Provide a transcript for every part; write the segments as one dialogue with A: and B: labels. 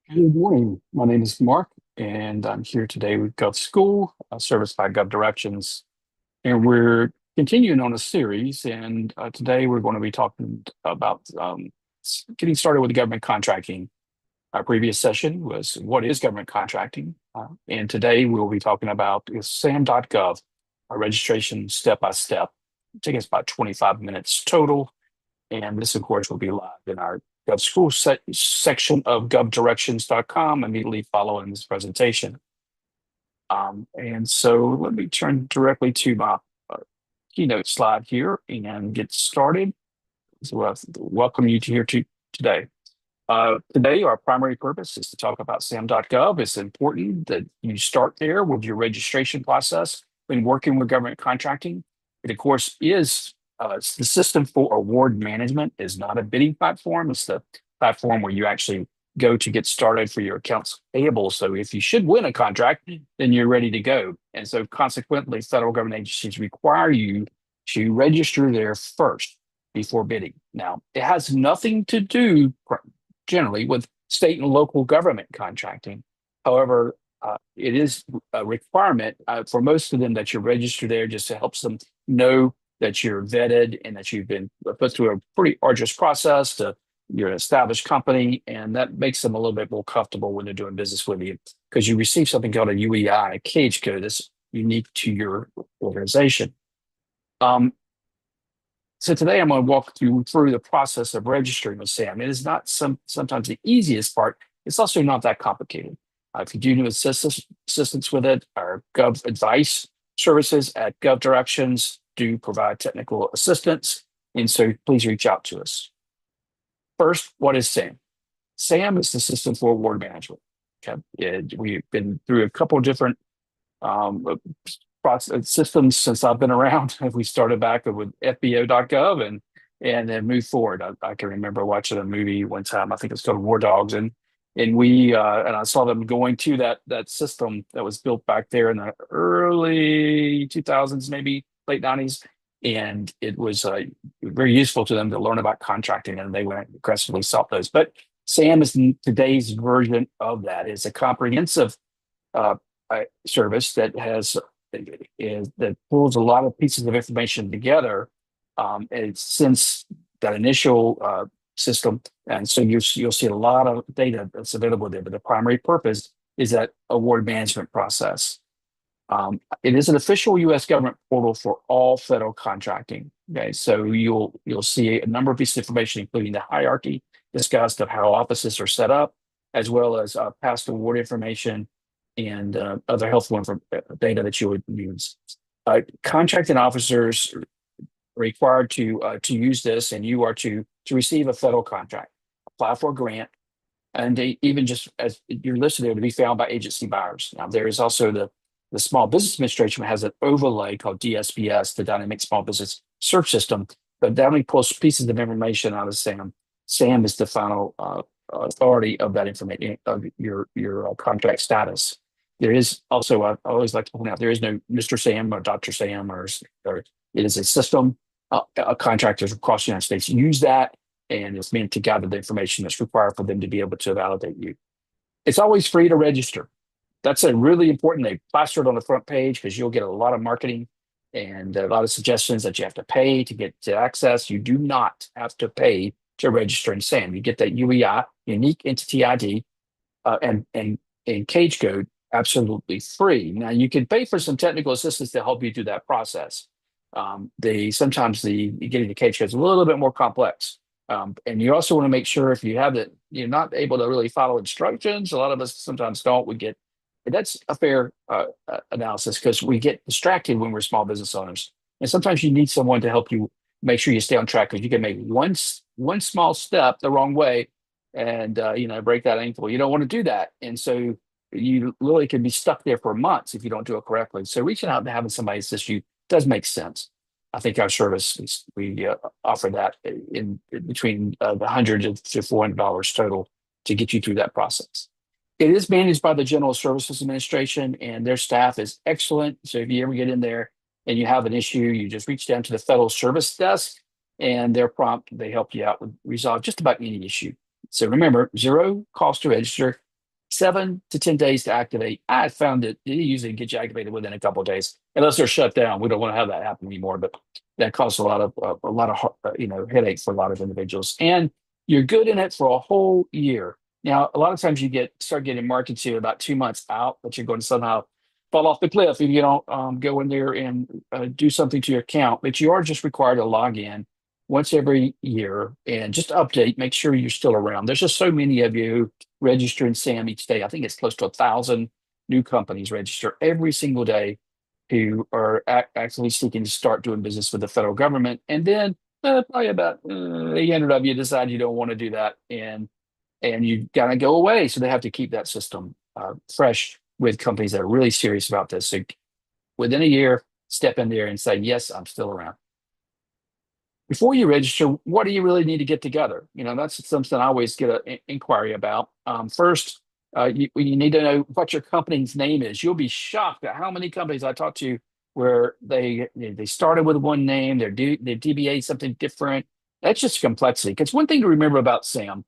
A: Good morning. My name is Mark, and I'm here today with GovSchool, serviced by GovDirections, and we're continuing on a series. And today we're going to be talking about getting started with government contracting. Our previous session was what is government contracting, and today we'll be talking about SAM.gov, our registration step by step. Take us about 25 minutes total. And this, of course, will be live in our GovSchool section of govdirections.com immediately following this presentation. And so let me turn directly to my keynote slide here and get started. So I welcome you to here today. Today, our primary purpose is to talk about SAM.gov. It's important that you start there with your registration process when working with government contracting. It, of course, is it's the system for award management is not a bidding platform. It's the platform where you actually go to get started for your accounts payable. So if you should win a contract, then you're ready to go. And so consequently, federal government agencies require you to register there first before bidding. Now, it has nothing to do generally with state and local government contracting. However, it is a requirement for most of them that you register there just to help them know that you're vetted and that you've been put through a pretty arduous process to you're an established company, and that makes them a little bit more comfortable when they're doing business with you because you receive something called a UEI, a cage code that's unique to your organization. So today I'm going to walk you through the process of registering with SAM. It is not sometimes the easiest part. It's also not that complicated. If you do need assistance with it, our Gov Advice services at GovDirections do provide technical assistance, and so please reach out to us. First, what is SAM? SAM is the system for award management. Okay, we've been through a couple of different process systems since I've been around. We started back with FBO.gov and then moved forward. I can remember watching a movie one time. I think it's called War Dogs, and I saw them going to that system that was built back there in the early 2000s, maybe late 90s, and it was very useful to them to learn about contracting, and they went aggressively sought those. But SAM is today's version of that. It's a comprehensive service that that pulls a lot of pieces of information together, and since that initial system, and so you'll see a lot of data that's available there. But the primary purpose is that award management process. It is an official U.S. government portal for all federal contracting. Okay, so you'll see a number of pieces of information, including the hierarchy discussed of how offices are set up, as well as past award information and other helpful data that you would use. Contracting officers are required to use this, and you are to receive a federal contract, apply for a grant, and even just as you're listed there to be found by agency buyers. Now, there is also the Small Business Administration has an overlay called DSBS, the Dynamic Small Business Search System, but that only pulls pieces of information out of SAM. SAM is the final authority of that information, of your contract status. There is also, I always like to point out, there is no Mr. Sam or Dr. Sam, or it is a system. Contractors across the United States use that, and it's meant to gather the information that's required for them to be able to validate you. It's always free to register. That's a really important. They plaster it on the front page because you'll get a lot of marketing and a lot of suggestions that you have to pay to get to access. You do not have to pay to register in SAM. You get that UEI, unique entity ID, and cage code absolutely free. Now you can pay for some technical assistance to help you through that process. Sometimes getting the cage code is a little bit more complex. And you also want to make sure if you have that, you're not able to really follow instructions. A lot of us sometimes don't. That's a fair analysis because we get distracted when we're small business owners. And sometimes you need someone to help you make sure you stay on track because you can make one small step the wrong way and break that ankle. You don't want to do that. And so you really can be stuck there for months if you don't do it correctly. So reaching out and having somebody assist you does make sense. I think our service, we offer that in between the $100 to $400 total to get you through that process. It is managed by the General Services Administration, and their staff is excellent. So if you ever get in there and you have an issue, you just reach down to the Federal Service Desk, and they're prompt. They help you out with resolve just about any issue. So remember, zero cost to register. 7 to 10 days to activate. I found that it usually gets you activated within a couple of days, unless they're shut down. We don't want to have that happen anymore, but that causes a lot of headaches for a lot of individuals. And you're good in it for a whole year. Now, a lot of times you start getting marked to about 2 months out, but you're going to somehow fall off the cliff if you don't go in there and do something to your account. But you are just required to log in once every year and just update, make sure you're still around. There's just so many of you who register in SAM each day. I think it's close to 1,000 new companies register every single day who are actually seeking to start doing business with the federal government. And then probably about 800 of you decide you don't want to do that, and you got to go away. So they have to keep that system fresh with companies that are really serious about this. So within a year, step in there and say, yes, I'm still around. Before you register, what do you really need to get together? That's something I always get an inquiry about. First, you need to know what your company's name is. You'll be shocked at how many companies I talk to where they started with one name, their DBA something different. That's just complexity. Because one thing to remember about SAM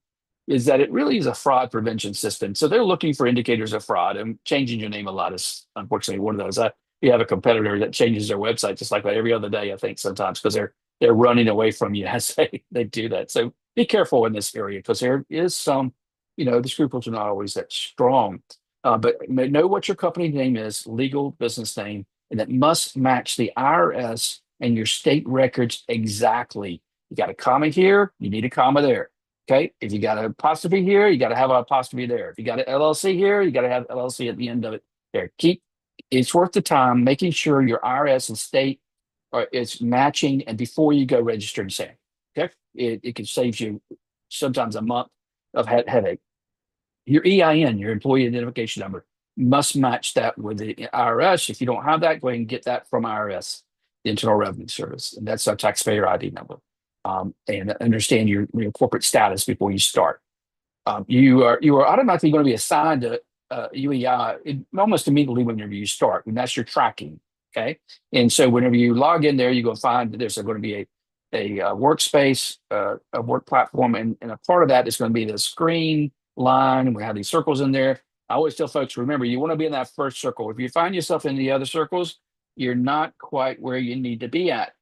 A: is that it really is a fraud prevention system. So they're looking for indicators of fraud, and changing your name a lot is unfortunately one of those. We have a competitor that changes their website just like that every other day, I think, sometimes because they're running away from you as they do that. So be careful in this area because there is some, the scruples are not always that strong. But know what your company name is, legal business name, and that must match the IRS and your state records exactly. You got a comma here, you need a comma there. Okay. If you got an apostrophe here, you got to have an apostrophe there. If you got an LLC here, you got to have LLC at the end of it there. It's worth the time making sure your IRS and state is matching, and before you go register in SAM. Okay. It can save you sometimes a month of headache. Your EIN, your employee identification number, must match that with the IRS. If you don't have that, go ahead and get that from IRS, the Internal Revenue Service. And that's our taxpayer ID number. And understand your corporate status before you start. You are automatically going to be assigned to UEI almost immediately whenever you start, and that's your tracking. Okay, and so whenever you log in there, you're going to find that there's going to be a workspace, a work platform, and a part of that is going to be the screen line, and we have these circles in there. I always tell folks, remember, you want to be in that first circle. If you find yourself in the other circles, you're not quite where you need to be at.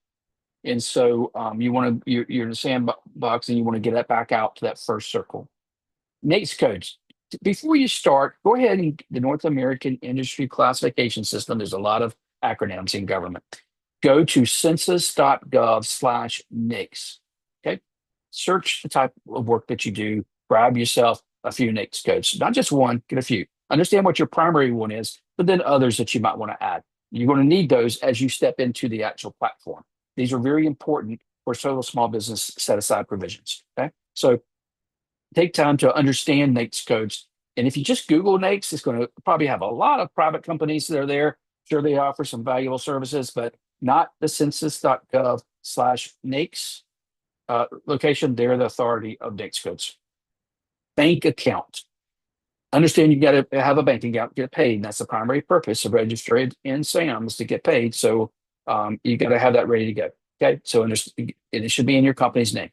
A: And so you're in the sandbox and you want to get that back out to that first circle. NAICS codes. Before you start, go ahead and the North American Industry Classification System. There's a lot of acronyms in government. Go to census.gov/NAICS. Okay. Search the type of work that you do. Grab yourself a few NAICS codes, not just one, get a few. Understand what your primary one is, but then others that you might want to add. You're going to need those as you step into the actual platform. These are very important for total small business set aside provisions. Okay. So take time to understand NAICS codes. And if you just Google NAICS, it's going to probably have a lot of private companies that are there. Sure, they offer some valuable services, but not the census.gov/NAICS location. They're the authority of NAICS codes. Bank account. Understand you got to have a bank account to get paid. And that's the primary purpose of registering in SAM, is to get paid. So you got to have that ready to go. Okay. So and it should be in your company's name.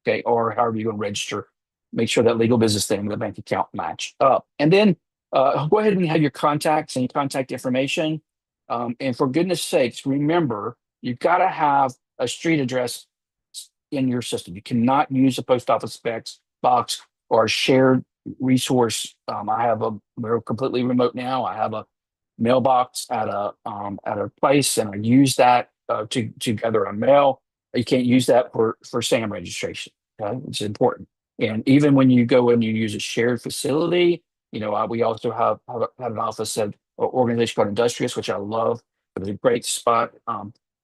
A: Okay. Or however you're going to register. Make sure that legal business name and the bank account match up. And then go ahead and have your contacts and contact information. And for goodness sakes, remember, you've got to have a street address in your system. You cannot use a post office box or a shared resource. We're completely remote now. I have a mailbox at a place, and I use that to gather a mail. You can't use that for SAM registration. Okay, it's important. And even when you go and you use a shared facility, we also have an office at an organization called Industrious, which I love. It's a great spot.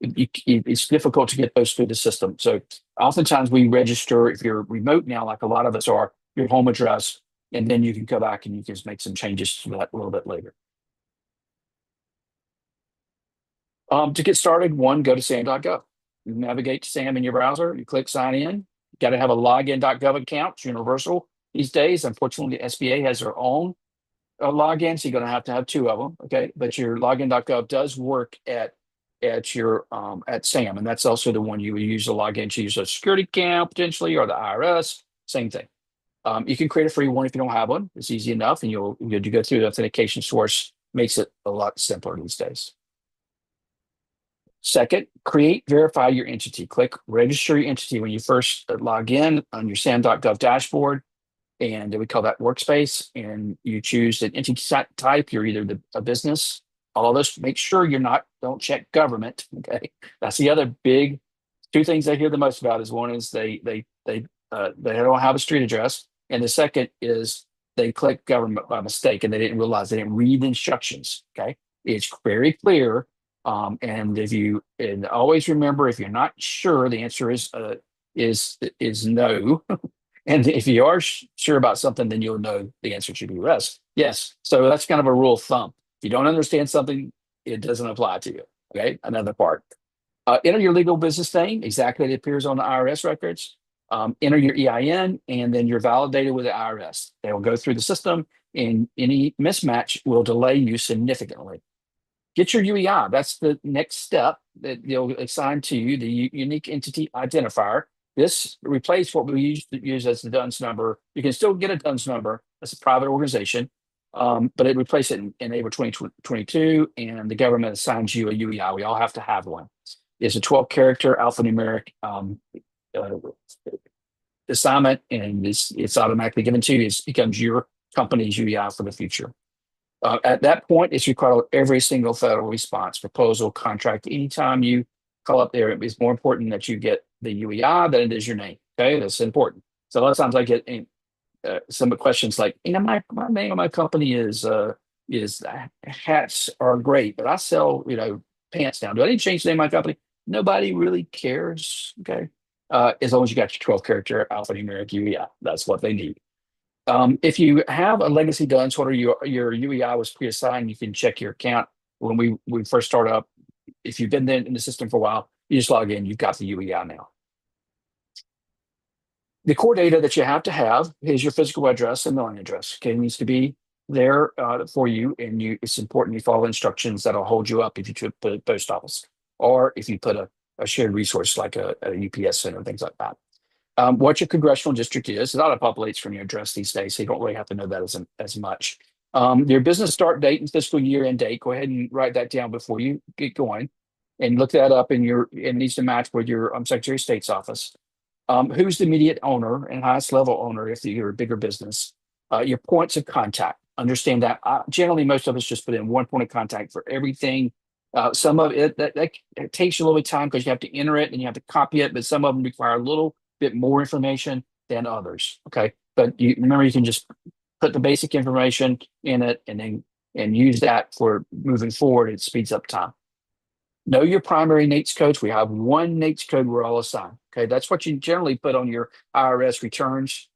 A: It's difficult to get those through the system. So oftentimes we register, if you're remote now, like a lot of us are, your home address, and then you can go back and you can just make some changes to that a little bit later. To get started, go to SAM.gov. You navigate to SAM in your browser. You click sign in. You got to have a login.gov account. It's universal these days. Unfortunately, the SBA has their own login, so you're going to have two of them. Okay, but your login.gov does work at SAM, and that's also the one you would use to log in to use a security account potentially, or the IRS. Same thing. You can create a free one if you don't have one. It's easy enough, and you'll go through the authentication source. Makes it a lot simpler these days. Second, create, verify your entity. Click register your entity when you first log in on your SAM.gov dashboard, and we call that workspace. And you choose an entity type. You're either a business. All of those. Make sure you're not. Don't check government. Okay, that's the other big two things I hear the most about. Is one is they don't have a street address, and the second is they click government by mistake and they didn't realize they didn't read the instructions. Okay, it's very clear. And if you and always remember, if you're not sure, the answer is no. And if you are sure about something, then you'll know the answer should be yes. So that's kind of a rule of thumb. If you don't understand something, it doesn't apply to you. Okay, another part. Enter your legal business name exactly as it appears on the IRS records. Enter your EIN, and then you're validated with the IRS. They will go through the system, and any mismatch will delay you significantly. Get your UEI. That's the next step that they'll assign to you, the unique entity identifier. This replaces what we used to use as the DUNS number. You can still get a DUNS number. That's a private organization, but it replaced it in April 2022, and the government assigns you a UEI. We all have to have one. It's a 12-character alphanumeric uh, assignment, and it's automatically given to you. It becomes your company's UEI for the future. At that point, it's required every single federal response, proposal, contract. Anytime you call up there, it's more important that you get the UEI than it is your name. Okay, that's important. So a lot of times I get some questions like, my name of my company is hats are great, but I sell pants now. Do I need to change the name of my company? Nobody really cares. Okay, as long as you got your 12-character alphanumeric UEI, that's what they need. If you have a legacy done, sort of your UEI was pre-assigned, you can check your account when we first start up. If you've been in the system for a while, you just log in, you've got the UEI now. The core data that you have to have is your physical address and mailing address. Okay, it needs to be there for you, and it's important you follow instructions that'll hold you up if you put a post office or if you put a shared resource like a UPS center, things like that. What your congressional district is. It auto-populates from your address these days, so you don't really have to know that as much. Your business start date and fiscal year end date. Go ahead and write that down before you get going, and look that up. It needs to match with your Secretary of State's office. Who's the immediate owner and highest level owner if you're a bigger business? Your points of contact. Understand that. Generally, most of us just put in one point of contact for everything. Some of it that it takes you a little bit of time because you have to enter it and you have to copy it, but some of them require a little bit more information than others. Okay, but you remember you can just put the basic information in it and use that for moving forward. It speeds up time. Know your primary NAICS codes. We have one NAICS code we're all assigned. Okay, that's what you generally put on your IRS returns,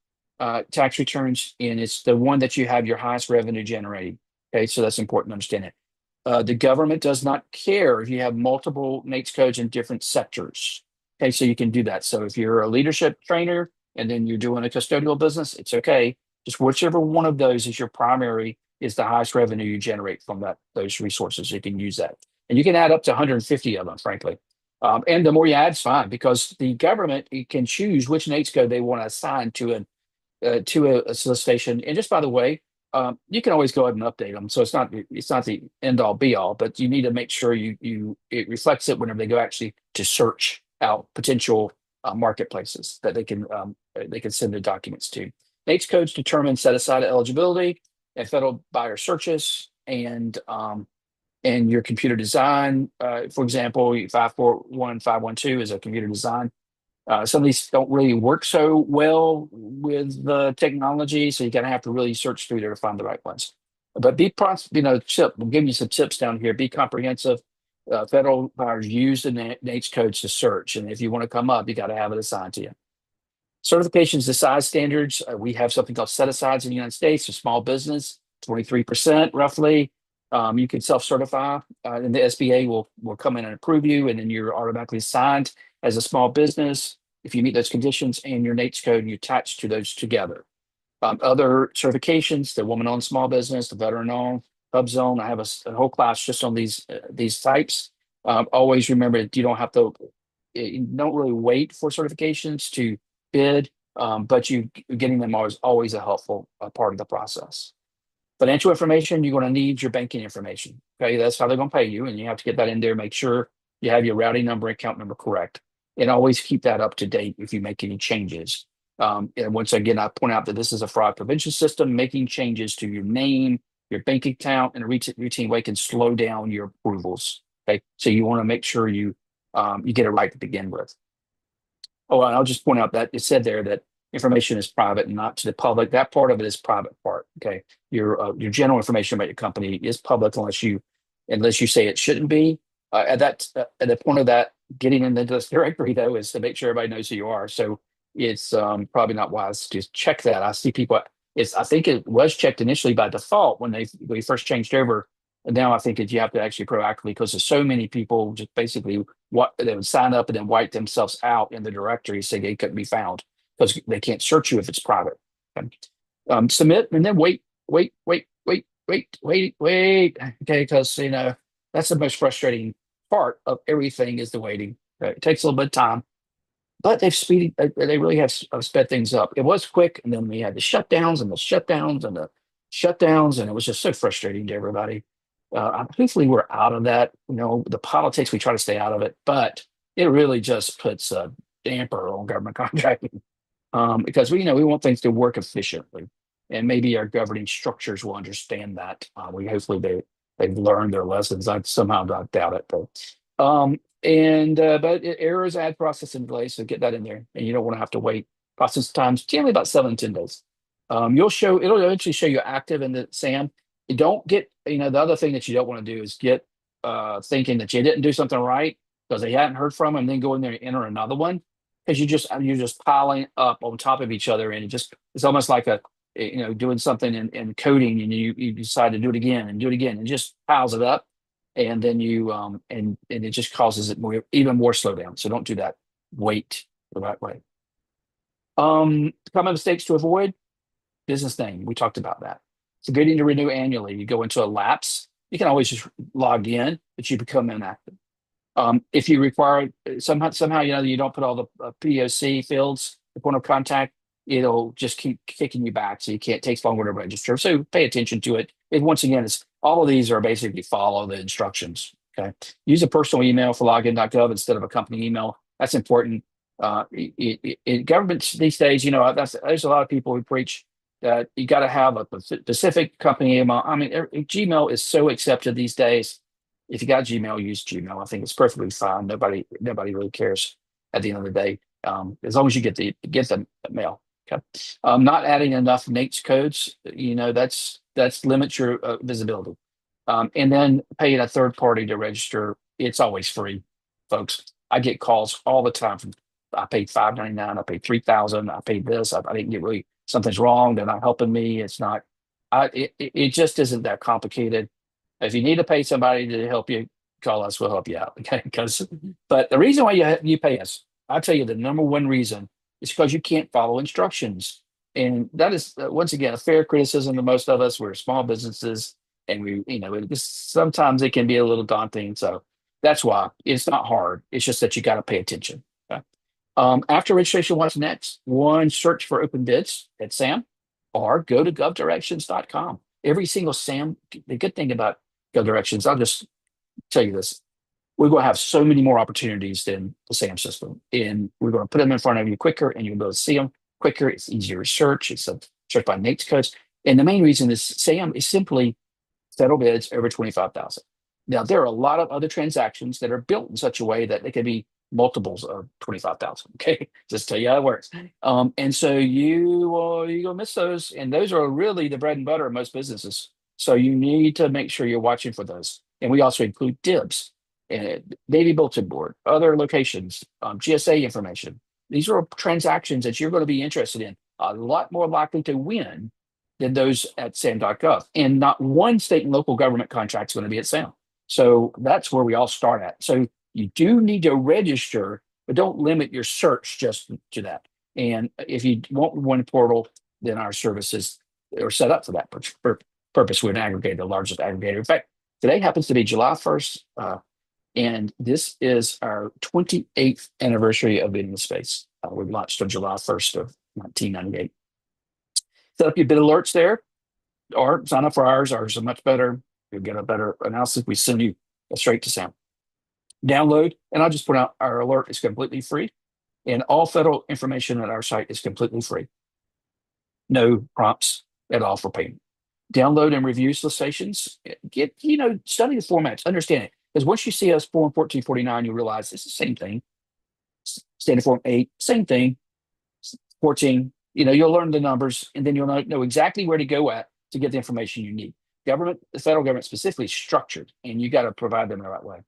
A: tax returns, and it's the one that you have your highest revenue generating. Okay, so that's important to understand it. The government does not care if you have multiple NAICS codes in different sectors. Okay, so you can do that. So if you're a leadership trainer and then you're doing a custodial business, it's okay. Just whichever one of those is your primary is the highest revenue you generate from those resources. You can use that. And you can add up to 150 of them, frankly. And the more you add, it's fine because the government can choose which NAICS code they want to assign to a solicitation. And just by the way, you can always go ahead and update them. So it's not the end all be all, but you need to make sure it reflects it whenever they go actually to search out potential marketplaces that they can send their documents to. NAICS codes determine set aside eligibility and federal buyer searches and your computer design. For example, 541512 is a computer design. Some of these don't really work so well with the technology, so you're gonna have to really search through there to find the right ones. But we'll give you some tips down here. Be comprehensive. Federal buyers use the NAICS codes to search, and if you want to come up, you got to have it assigned to you. Certifications to size standards. We have something called set asides in the United States for small business, 23% roughly. You can self-certify, and the SBA will come in and approve you, and then you're automatically assigned as a small business if you meet those conditions and your NAICS code, and you attach to those together. Other certifications: the woman-owned small business, the veteran-owned, HubZone. I have a whole class just on these types. Always remember that you don't really wait for certifications to bid. but you getting them is always a helpful part of the process. Financial information, you're going to need your banking information. Okay, that's how they're going to pay you, and you have to get that in there. Make sure you have your routing number, account number correct, and always keep that up to date if you make any changes. And once again, I point out that this is a fraud prevention system. Making changes to your name, your bank account, in a routine way can slow down your approvals. Okay, so you want to make sure you get it right to begin with. Oh, and I'll just point out that it said there that information is private and not to the public. That part of it is private part. Okay, your general information about your company is public unless you say it shouldn't be. At the point of that getting into this directory though is to make sure everybody knows who you are. So it's probably not wise to just check that. I see people. I think it was checked initially by default when we first changed over. And now I think that you have to actually proactively because there's so many people just basically what they would sign up and then wipe themselves out in the directory so they couldn't be found because they can't search you if it's private. Okay. Submit and then wait. Okay, because that's the most frustrating part of everything is the waiting. Okay? It takes a little bit of time, but they really have sped things up. It was quick, and then we had the shutdowns and the shutdowns and the shutdowns, and it was just so frustrating to everybody. Hopefully, we're out of that. The politics, we try to stay out of it, but it really just puts a damper on government contracting because we want things to work efficiently, and maybe our governing structures will understand that. We hopefully they've learned their lessons. I somehow doubt it, but errors add processing delays, so get that in there, and you don't want to have to wait. Process times generally about 7 to 10 days. It'll eventually show you active in the SAM. You don't get, the other thing that you don't want to do is get thinking that you didn't do something right because they hadn't heard from them, and then go in there and enter another one because you're just piling up on top of each other, and it's almost like doing something in coding, and you decide to do it again and do it again, and just piles it up, and then and it just causes even more slowdown. So don't do that. Wait the right way. Common mistakes to avoid. Business name. We talked about that. Forgetting to renew annually. You go into a lapse. You can always just log in, but you become inactive. If you require somehow you don't put all the POC fields, the point of contact, it'll just keep kicking you back, so you can't. It takes longer to register. So pay attention to it. And once again, it's all of these are basically follow the instructions. Okay. Use a personal email for login.gov instead of a company email. That's important. In governments these days, there's a lot of people who preach that you got to have a specific company email. I mean, Gmail is so accepted these days. If you got Gmail, use Gmail. I think it's perfectly fine. Nobody really cares at the end of the day, as long as you get the mail. Okay. Not adding enough NAICS codes, that's limits your visibility. And then paying a third party to register. It's always free, folks. I get calls all the time from I paid $5.99, I paid $3,000, I paid this, I didn't get really something's wrong, they're not helping me. It's not it just isn't that complicated. If you need to pay somebody to help you, call us, we'll help you out. Okay. But the reason why you pay us, I'll tell you the number one reason is because you can't follow instructions. And that is once again a fair criticism to most of us. We're small businesses and sometimes it can be a little daunting. So that's why it's not hard. It's just that you got to pay attention. Okay? After registration, what's next? One, search for open bids at SAM or go to govdirections.com. Every single SAM, the good thing about GovDirections, I'll just tell you this. We're going to have so many more opportunities than the SAM system. And we're going to put them in front of you quicker and you'll be able to see them quicker. It's easier to search. It's a search by NAICS codes. And the main reason is SAM is simply federal bids over 25,000. Now, there are a lot of other transactions that are built in such a way that they can be multiples of 25,000. Okay. Just tell you how it works. And so you're going to miss those. And those are really the bread and butter of most businesses. So you need to make sure you're watching for those. And we also include DIBs and Navy Bulletin Board, other locations, GSA information. These are transactions that you're going to be interested in, a lot more likely to win than those at SAM.gov. And not one state and local government contract is going to be at SAM. So that's where we all start at. So you do need to register, but don't limit your search just to that. And if you want one portal, then our services are set up for that purpose. We're an aggregator, the largest aggregator. In fact, today happens to be July 1st, and this is our 28th anniversary of being in the space. We launched on July 1st 1998. Set up your bid alerts there, or sign up for ours. Ours are much better. You'll get a better analysis. We send you straight to SAM. Download, and I'll just point out our alert is completely free, and all federal information at our site is completely free. No prompts at all for payment. Download and review solicitations. Get, study the formats, understand it. Because once you see us Form 1449, you realize it's the same thing. Standard Form 8, same thing. 14, you'll learn the numbers, and then you'll know exactly where to go at to get the information you need. Government, the federal government specifically, is structured, and you got to provide them the right way.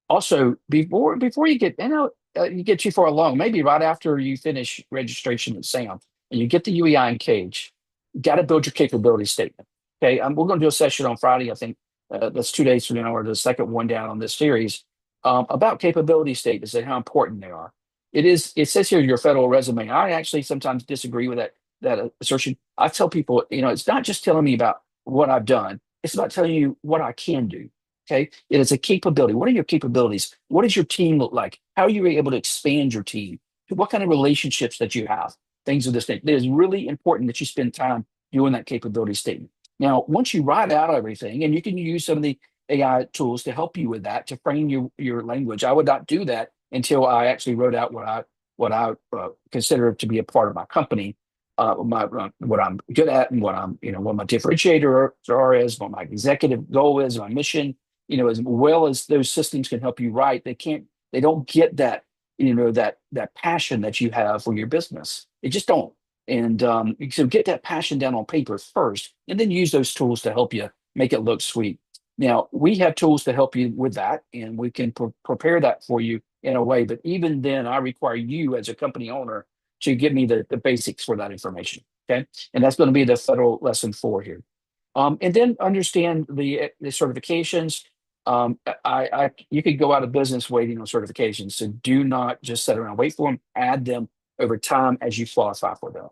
A: Also, before you get, you get too far along, maybe right after you finish registration at SAM and you get the UEI and CAGE, you got to build your capability statement. Okay, we're going to do a session on Friday. I think that's 2 days from now, or the second one down on this series, about capability statements and how important they are. It says here your federal resume. I actually sometimes disagree with that assertion. I tell people, it's not just telling me about what I've done. It's about telling you what I can do. Okay. It is a capability. What are your capabilities? What does your team look like? How are you able to expand your team? What kind of relationships that you have? Things of this nature. It is really important that you spend time doing that capability statement. Now, once you write out everything, and you can use some of the AI tools to help you with that, to frame your language. I would not do that until I actually wrote out what I consider to be a part of my company, what I'm good at, and what my differentiator are is, what my executive goal is, my mission. As well as those systems can help you write, they don't get that that passion that you have for your business. They just don't. And so get that passion down on paper first, and then use those tools to help you make it look sweet. Now, we have tools to help you with that, and we can prepare that for you in a way. But even then, I require you as a company owner to give me the basics for that information. Okay. And that's going to be the federal lesson 4 here. And then understand the certifications. You could go out of business waiting on certifications. So do not just sit around, wait for them, add them over time as you qualify for them.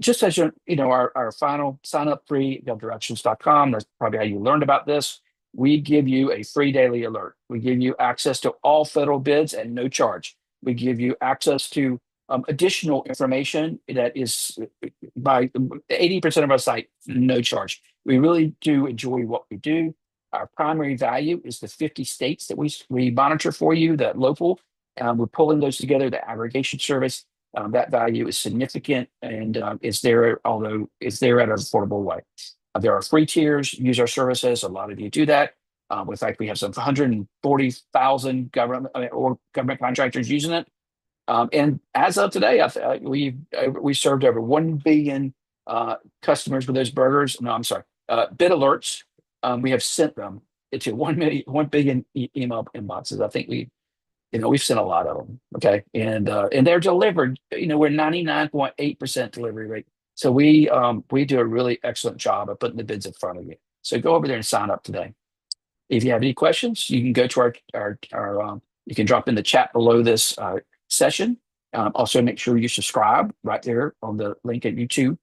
A: Just as our final sign up free, govdirections.com. That's probably how you learned about this. We give you a free daily alert. We give you access to all federal bids at no charge. We give you access to additional information that is by 80% of our site, no charge. We really do enjoy what we do. Our primary value is the 50 states that we monitor for you, that local. We're pulling those together, the aggregation service. That value is significant, and it's there, although it's there at an affordable way. There are free tiers. Use our services. A lot of you do that. In fact, we have some 140,000 government contractors using it. And as of today, we served over 1 billion customers with those burgers. No, I'm sorry, bid alerts. We have sent them into 1 billion email inboxes. I think we've sent a lot of them. Okay. And they're delivered, we're 99.8% delivery rate. So we do a really excellent job of putting the bids in front of you. So go over there and sign up today. If you have any questions, you can go to our you can drop in the chat below this session. Also make sure you subscribe right there on the link at YouTube.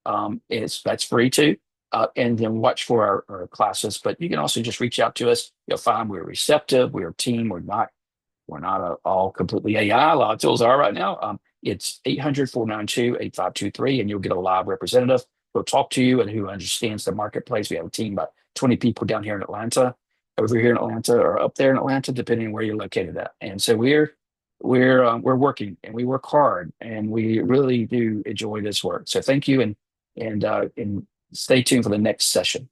A: That's free too. And then watch for our classes, but you can also just reach out to us. You'll find we're receptive. We're a team. We're not all completely AI. A lot of tools are right now. It's 800-492-8523, and you'll get a live representative who'll talk to you and who understands the marketplace. We have a team about 20 people down here in Atlanta, over here in Atlanta, or up there in Atlanta, depending on where you're located at. And so we're working, and we work hard, and we really do enjoy this work. So thank you, and stay tuned for the next session.